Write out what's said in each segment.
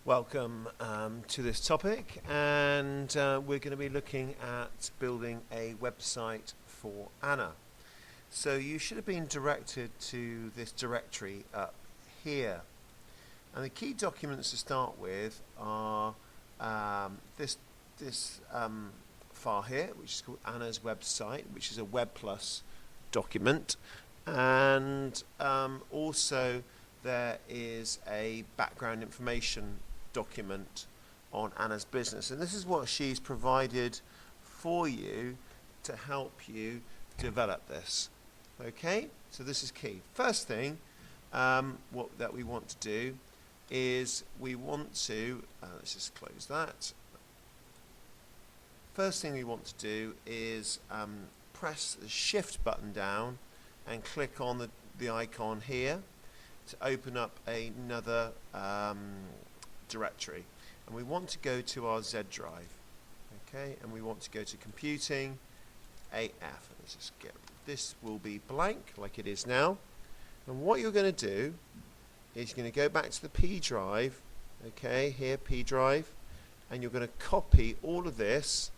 Welcome to this topic, and we're going to be looking at building a website for Anna. So you should have been directed to this directory up here, and the key documents to start with are this file here, which is called Anna's website, which is a Web Plus document, and also there is a background information document on Anna's business, and this is what she's provided for you to help you develop this. Okay, so this is key. First thing that we want to do is we want to let's just close that. First thing we want to do is press the shift button down and click on the icon here to open up another directory, and we want to go to our Z drive. Okay, and we want to go to computing AF. Let's just get this will be blank like it is now, and what you're going to do is you're going to go back to the P drive. Okay, here P drive, and you're going to copy all of this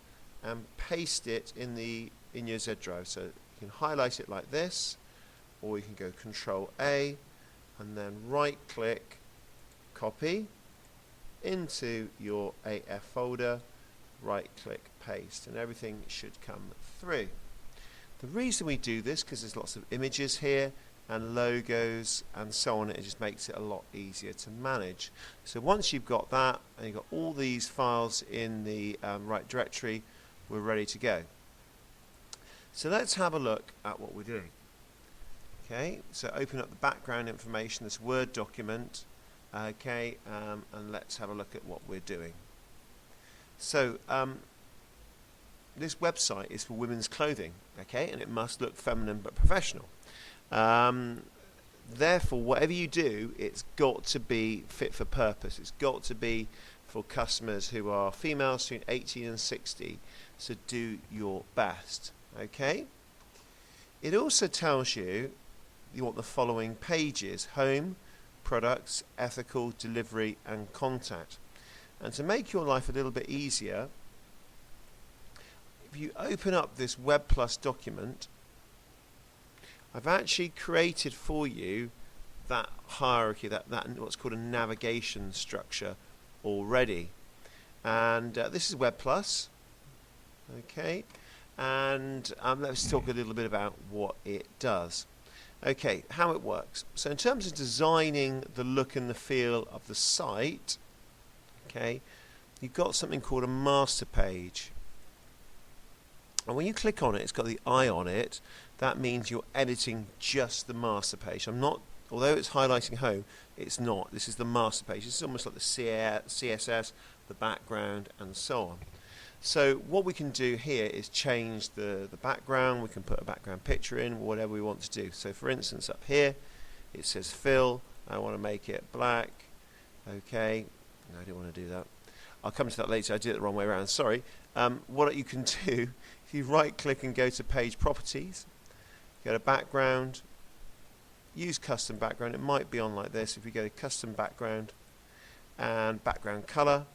and paste it in your Z drive. So you can highlight it like this, or you can go Control A and then right click, copy into your AF folder, right click, paste, and everything should come through. The reason we do this because there's lots of images here and logos and so on, it just makes it a lot easier to manage. So once you've got that and you've got all these files in the right directory, we're ready to go. So let's have a look at what we're doing. Okay, so open up the background information, this Word document, okay, and let's have a look at what we're doing. So this website is for women's clothing, okay, and it must look feminine but professional. Therefore, whatever you do, it's got to be fit for purpose. It's got to be for customers who are females between 18 and 60, so do your best, okay. It also tells you want the following pages: home, products, ethical, delivery, and contact. And to make your life a little bit easier, if you open up this Web Plus document, I've actually created for you that hierarchy, that what's called a navigation structure already. And this is Web Plus, okay, and let's talk a little bit about what it does. Okay, how it works. So in terms of designing the look and the feel of the site, okay, you've got something called a master page. And when you click on it, it's got the eye on it. That means you're editing just the master page. Although it's highlighting home, it's not. This is the master page. This is almost like the CSS, the background, and so on. So what we can do here is change the background. We can put a background picture in, whatever we want to do. So for instance, up here it says fill. I want to make it black. Okay, no, I don't want to do that. I'll come to that later. I did it the wrong way around, sorry. What you can do, if you right click and go to page properties, go to background, use custom background. It might be on like this. If you go to custom background and background color,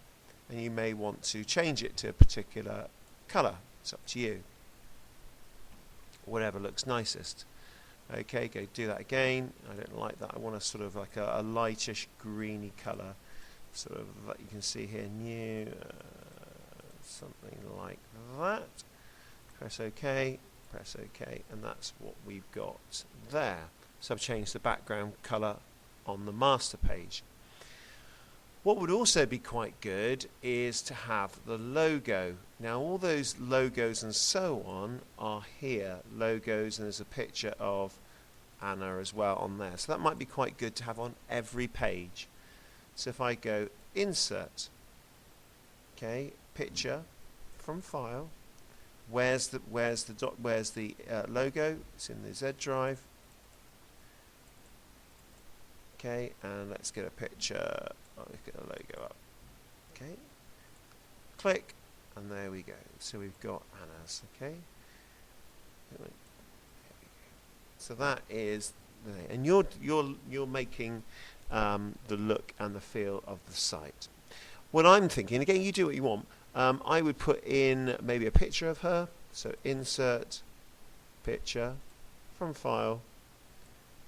and you may want to change it to a particular color. It's up to you. Whatever looks nicest. Okay, go do that again. I don't like that. I want a sort of like a lightish greeny color, sort of that you can see here. New, something like that. Press OK, press OK, and that's what we've got there. So I've changed the background color on the master page. What would also be quite good is to have the logo. Now all those logos and so on are here, logos, and there's a picture of Anna as well on there. So that might be quite good to have on every page. So if I go insert, okay, picture from file, where's the logo? It's in the Z drive. Okay, and let's get a picture. Let's get a logo up. Okay, click, and there we go. So we've got Anna's. Okay, so that is, and you're making the look and the feel of the site. what I'm thinking, again, you do what you want. I would put in maybe a picture of her. So insert picture from file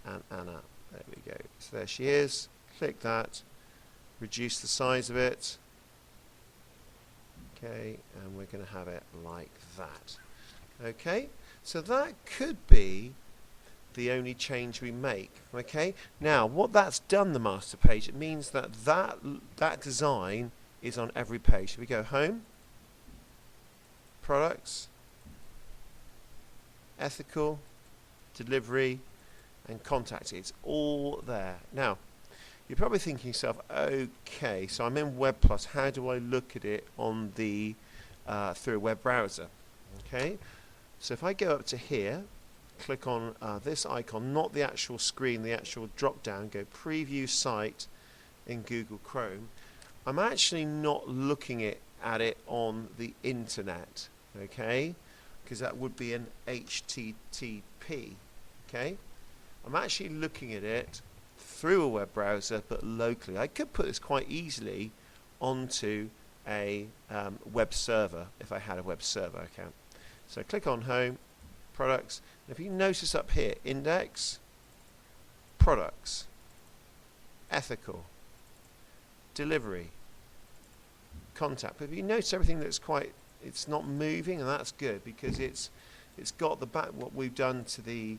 and Anna. There we go. So there she is. Click that. Reduce the size of it. Okay, and we're going to have it like that. Okay, so that could be the only change we make. Okay, now what that's done, the master page, it means that that design is on every page. So we go home, products, ethical, delivery, and contact. It's all there. Now, you're probably thinking to yourself, okay, so I'm in Web Plus. How do I look at it on the through a web browser? Okay, so if I go up to here, click on this icon, not the actual screen, the actual drop down, go preview site in Google Chrome. I'm actually not looking at it on the internet, okay, because that would be an HTTP. Okay, I'm actually looking at it through a web browser, but locally. I could put this quite easily onto a web server if I had a web server account. So click on home, products. And if you notice up here, index, products, ethical, delivery, contact. But if you notice everything that's it's not moving, and that's good because it's got what we've done to the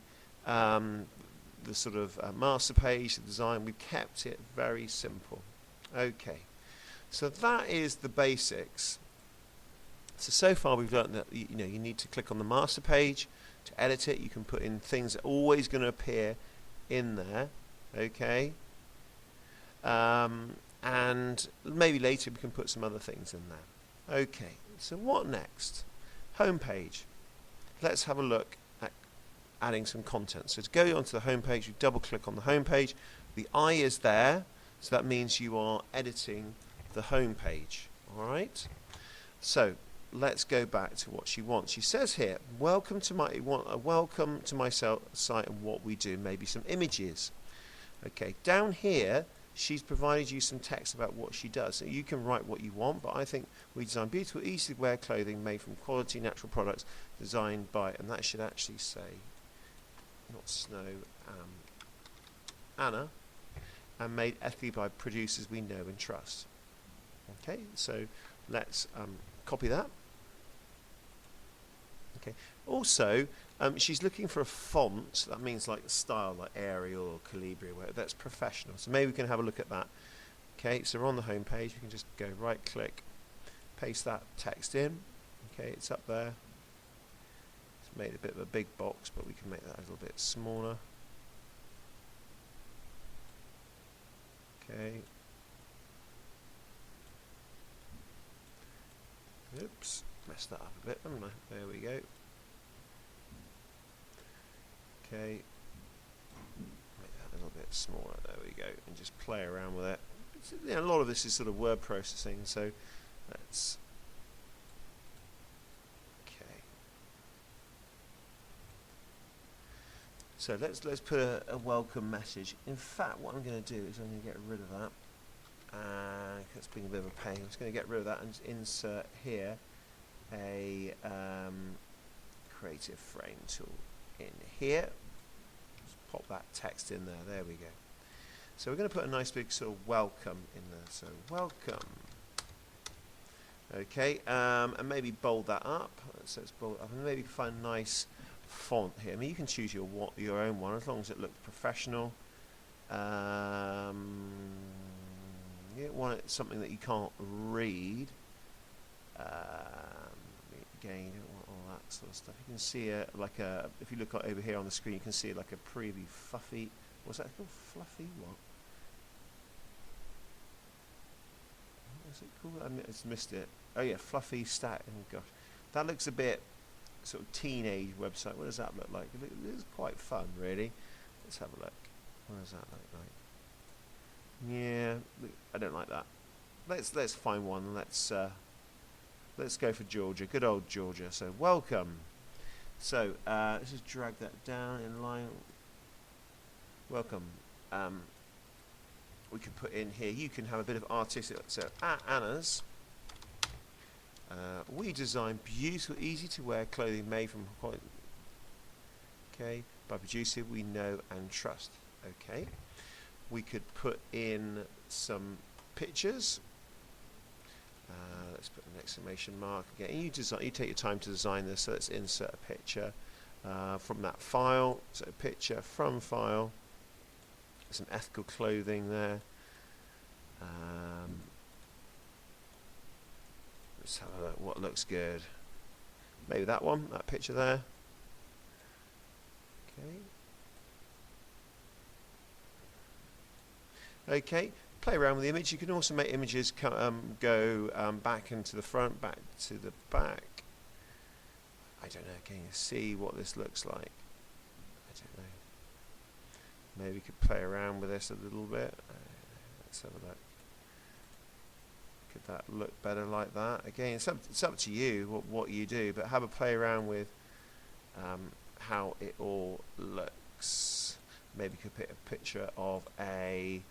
sort of master page, the design. We've kept it very simple. Okay, so that is the basics. So far we've learned that you need to click on the master page to edit it. You can put in things that are always going to appear in there. Okay, and maybe later we can put some other things in there. Okay, so what next? Home page. Let's have a look at adding some content. So to go onto the home page, you double click on the home page. The eye is there, so that means you are editing the home page. Alright? So let's go back to what she wants. She says here, welcome to my site and what we do, maybe some images. Okay, down here she's provided you some text about what she does. So you can write what you want, but I think we design beautiful, easy to wear clothing made from quality natural products designed by, and that should actually say, not Snow, Anna, and made ethically by producers we know and trust. Okay, so let's copy that. Okay. Also, she's looking for a font. That means like style, like Arial or Calibri, where that's professional. So maybe we can have a look at that. Okay, so we're on the home page. We can just go right click, paste that text in. Okay, it's up there. It's made a bit of a big box, but we can make that a little bit smaller. Okay. Oops, messed that up a bit, haven't I? There we go. Okay, make that a little bit smaller. There we go, and just play around with it. A lot of this is sort of word processing, so let's. Okay. So let's put a welcome message. In fact, what I'm going to do is I'm going to get rid of that. That's being a bit of a pain. I'm just going to get rid of that and insert here a creative frame tool in here. Just pop that text in there. There we go. So we're going to put a nice big sort of welcome in there. So welcome. Okay, and maybe bold that up. So it's bold up, and maybe find a nice font here. I mean, you can choose your own one as long as it looks professional. You don't want it something that you can't read. Again, you don't want all that sort of stuff. You can see if you look over here on the screen, you can see like a preview. Fluffy. What's that called? Fluffy what? What's it called? I just missed it. Oh yeah, fluffy stat. Oh gosh, that looks a bit sort of teenage website. What does that look like? It is quite fun, really. Let's have a look. What does that look like? Yeah, I don't like that. Let's find one. Let's go for Georgia. Good old Georgia. So welcome. So let's just drag that down in line. Welcome. we could put in here, you can have a bit of artistic, so at Anna's, we design beautiful, easy to wear clothing made from quality, okay, by producers we know and trust, okay. We could put in some pictures, let's put an exclamation mark again, you take your time to design this, so let's insert a picture from that file, so a picture from file, some ethical clothing there. Let's have a look what looks good. Maybe that one, that picture there. Okay, play around with the image. You can also make images go back into the front, back to the back. I don't know, can you see what this looks like? I don't know. Maybe we could play around with this a little bit. Let's have a look. Could that look better like that? Again, it's up to you what you do, but have a play around with how it all looks. Maybe you could pick a picture of a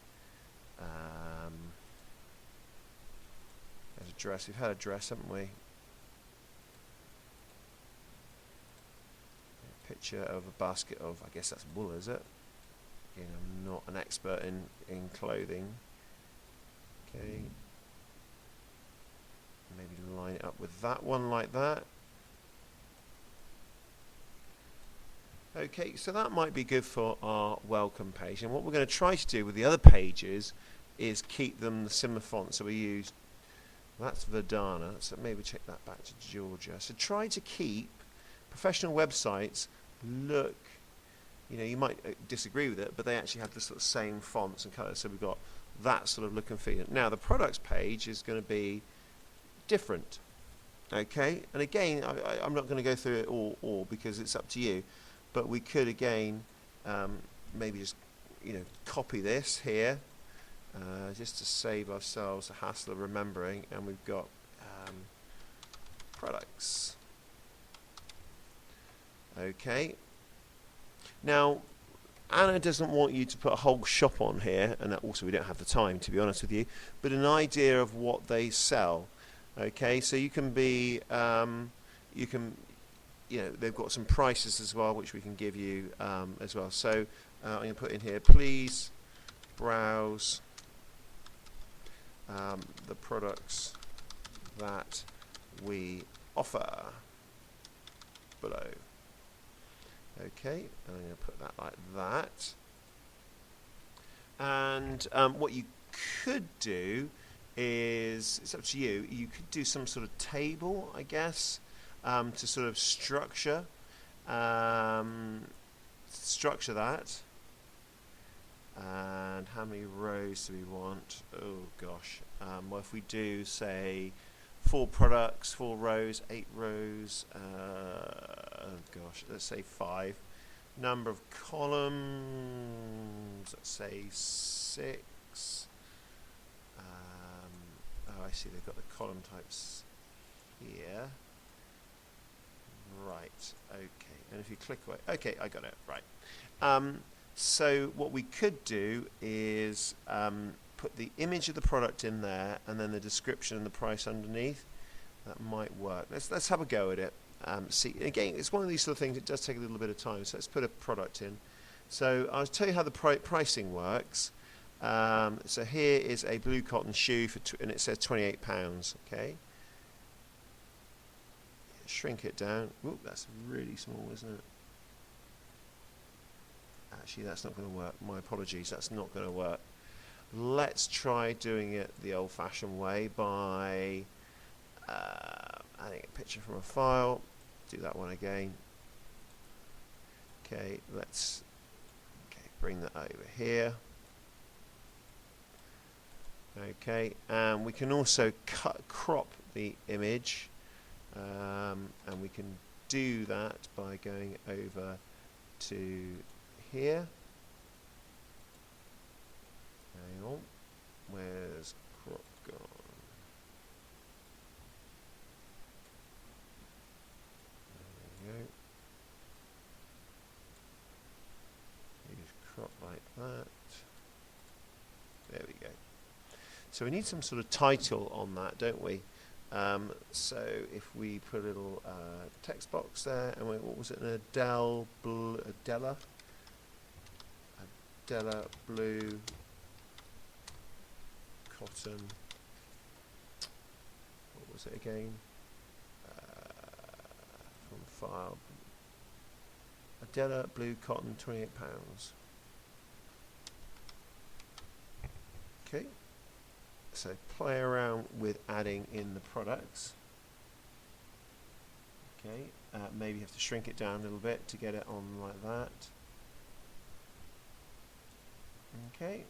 there's a dress. We've had a dress, haven't we? A picture of a basket of, I guess that's wool, is it? Again, I'm not an expert in clothing. Okay. Maybe line it up with that one like that. Okay, so that might be good for our welcome page. And what we're going to try to do with the other pages is keep them the similar font. So we use, that's Verdana, so maybe check that back to Georgia. So try to keep professional websites look, you know, you might disagree with it, but they actually have the sort of same fonts and colours. So we've got that sort of look and feel. Now the products page is going to be different. Okay, and again, I'm not going to go through it all because it's up to you. But we could again maybe just copy this here just to save ourselves the hassle of remembering, and we've got products. Okay. Now Anna doesn't want you to put a whole shop on here, and that also we don't have the time, to be honest with you, but an idea of what they sell. Okay, so you can be they've got some prices as well, which we can give you as well. So I'm going to put in here, please browse the products that we offer below. Okay, and I'm going to put that like that. And what you could do is, it's up to you, you could do some sort of table, I guess, to sort of structure that. And how many rows do we want? Oh gosh. Well, if we do say 4 products, 4 rows, 8 rows, oh gosh, let's say 5. Number of columns, let's say 6. Oh, I see, they've got the column types here. Right, okay, and if you click away, okay, I got it, right. So what we could do is put the image of the product in there, and then the description and the price underneath. That might work. Let's have a go at it. See, again, it's one of these sort of things, it does take a little bit of time, so let's put a product in. So I'll tell you how the pricing works. So here is a blue cotton shoe, and it says £28, okay? Shrink it down. Ooh, that's really small, isn't it? Actually, that's not going to work. My apologies, that's not going to work. Let's try doing it the old-fashioned way by adding a picture from a file. Do that one again. Okay, let's bring that over here. Okay, and we can also crop the image, and we can do that by going over to here. Hang on, where's crop gone? There we go. You just crop like that. There we So we need some sort of title on that, don't we? So if we put a little text box there, and what was it? An Adela blue cotton. What was it again? From file. Adela blue cotton, £28. Okay. So play around with adding in the products. Okay, maybe you have to shrink it down a little bit to get it on like that. Okay,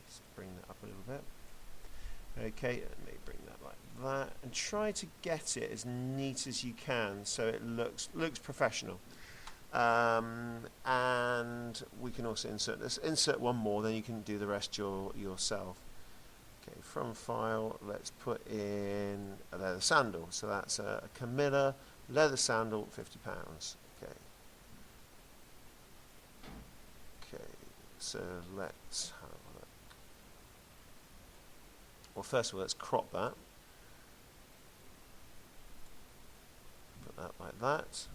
let's bring that up a little bit. Okay, let me bring that like that, and try to get it as neat as you can so it looks professional. And we can also insert this. Insert one more, then you can do the rest yourself. Okay, from file, let's put in a leather sandal. So that's a Camilla leather sandal, £50. Okay. Okay, so let's have a look. Well, first of all, let's crop that. Put that like that.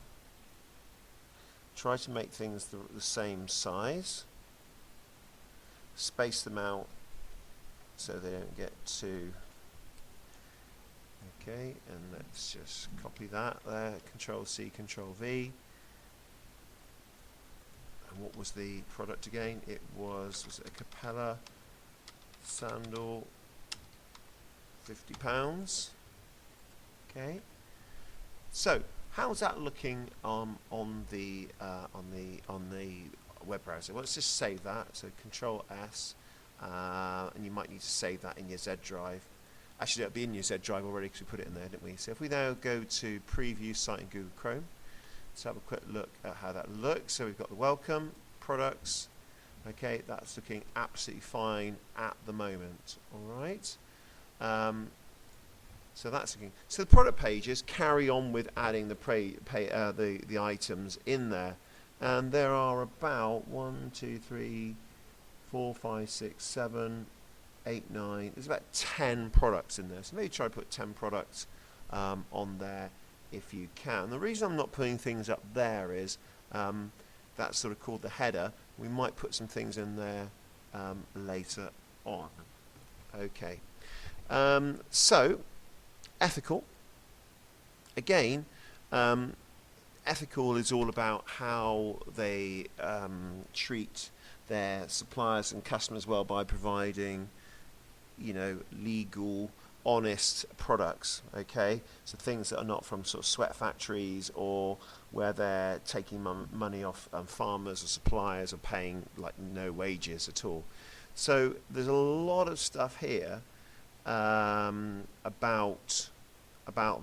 Try to make things the same size. Space them out so they don't get too... Okay, and let's just copy that there. Control C, Control V. And what was the product again? It was it a Capella sandal, £50. Okay. So, how's that looking on the web browser? Well, let's just save that. So Control S, and you might need to save that in your Z drive. Actually, it'll be in your Z drive already because we put it in there, didn't we? So if we now go to Preview Site in Google Chrome, let's have a quick look at how that looks. So we've got the welcome products. Okay, that's looking absolutely fine at the moment. All right. So that's looking. So the product pages carry on with adding the items in there, and there are about 1, 2, 3, 4, 5, 6, 7, 8, 9. There's about 10 products in there. So maybe try to put 10 products on there if you can. The reason I'm not putting things up there is that's sort of called the header. We might put some things in there later on. Okay. So ethical. Again, ethical is all about how they treat their suppliers and customers well by providing, legal, honest products. Okay, so things that are not from sort of sweat factories or where they're taking money off farmers or suppliers or paying like no wages at all. So there's a lot of stuff here about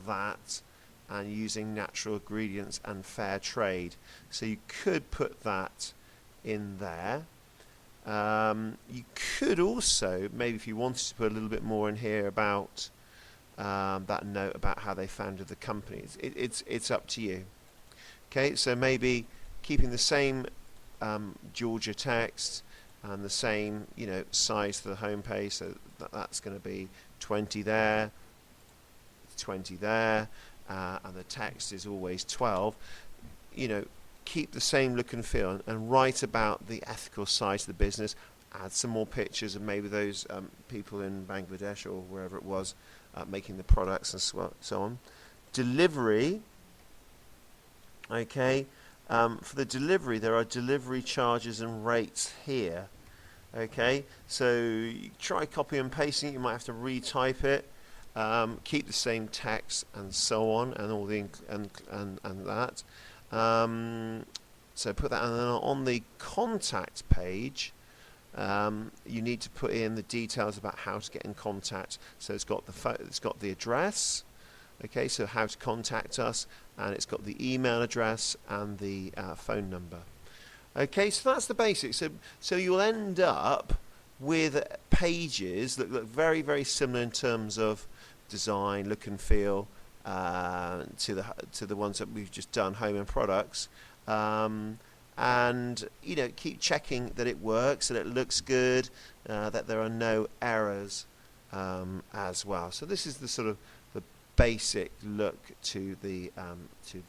that, and using natural ingredients and fair trade. So you could put that in there. You could also, maybe if you wanted to put a little bit more in here about that note about how they founded the company. It's up to you. Okay, so maybe keeping the same Georgia text and the same size for the home page, so that's going to be 20 there, 20 there, and the text is always 12. Keep the same look and feel, and write about the ethical side of the business. Add some more pictures of maybe those people in Bangladesh or wherever it was making the products and so on. Delivery. Okay, for the delivery, there are delivery charges and rates here. Okay, so you try copy and pasting. You might have to retype it. Keep the same text and so on, and all the and that. So put that on the contact page. You need to put in the details about how to get in contact. So it's got the address. Okay, so how to contact us, and it's got the email address and the phone number. Okay, so that's the basics. So you'll end up with pages that look very, very similar in terms of design, look and feel, to the ones that we've just done, home and products, and and keep checking that it works, that it looks good, that there are no errors as well. So this is the sort of the basic look to the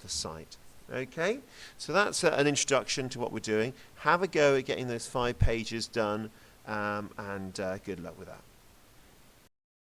site. Okay, so that's an introduction to what we're doing. Have a go at getting those 5 pages done, and good luck with that.